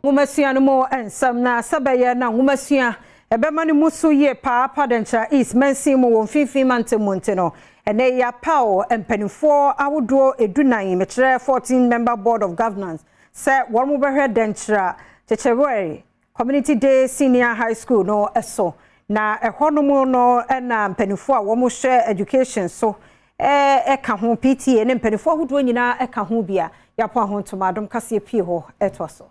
Ngumasua no mo ensam na sabeye na ngumasua ebema ne muso ye pa Denkyira East mensi mo won finfin mantemonte no ene ya pawo empanifo awodo edunan metre 14 member board of governance say won mo behwe Denkyira Kyerekyewere community day senior high school no eso na ehono no na empanifo a wo mo share education so ka ho PTA ne empanifo awodo nyina ka ho bia ya po ho to Adom Kasee pie ho etoso.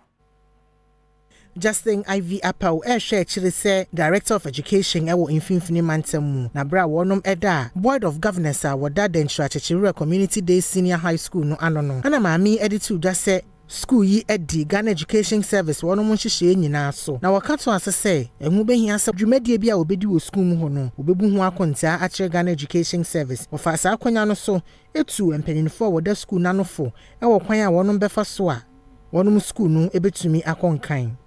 Justin IV Apau SHS Director of Education ewo Infinfini Mantamu na bra wonom eda Board of Governors a woda Denkyira Kyerekyewere Community Day Senior High School no anono ana maami editu da se school yi edi Ghana Education Service wonom nhihye nyina so na wakato asese enhu behia se dwumadie bia obedi wo school mu ho no obebu ho akonta a kire Ghana Education Service ofasa akonya no so etu empeninfo woda school nanofo ewo kwan a wonom befa so a wonom school no ebetumi akonkan.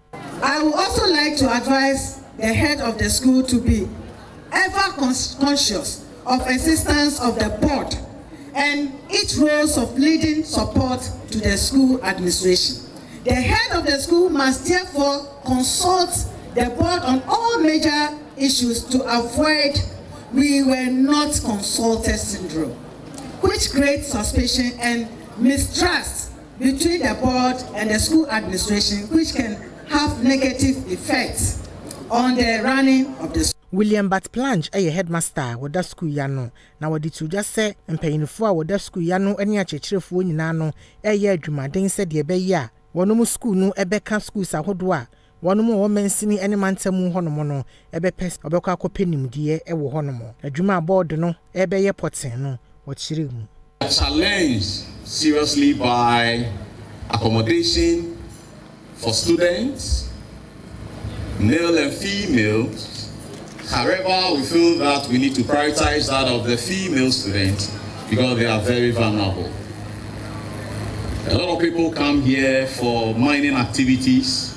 I would also like to advise the head of the school to be ever conscious of existence of the board and its roles of leading support to the school administration. The head of the school must therefore consult the board on all major issues to avoid "we were not consulted" syndrome, which creates suspicion and mistrust between the board and the school administration, which can have negative effects on the running of the school. William Bat Plange a headmaster with the school yano na wadi to just say empanyinfo a with the school yano eni akyekyerefoɔ nyina no ɛyɛ adwumaden sɛ de ɛbɛyɛ a wɔnom school no ɛbɛka schools ahodo a wɔnom wɔ mansini ene mantamu honom no ɛbɛpɛ ɔbɛkɔ akɔpɛ nimdeɛ ɛwɔ honom adwuma board no ɛbɛyɛ poten no wɔkyerɛ mu. Challenge seriously by accommodation for students, male and female. However, we feel that we need to prioritize that of the female students because they are very vulnerable. A lot of people come here for mining activities,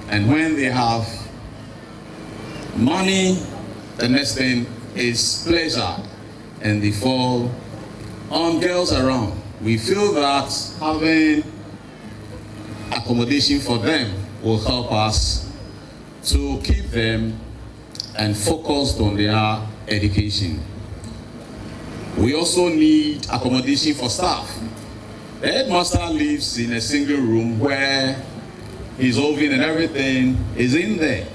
and when they have money, the next thing is pleasure, and they fall on girls around. We feel that having accommodation for them will help us to keep them and focused on their education. We also need accommodation for staff. The headmaster lives in a single room where his oven and everything is in there.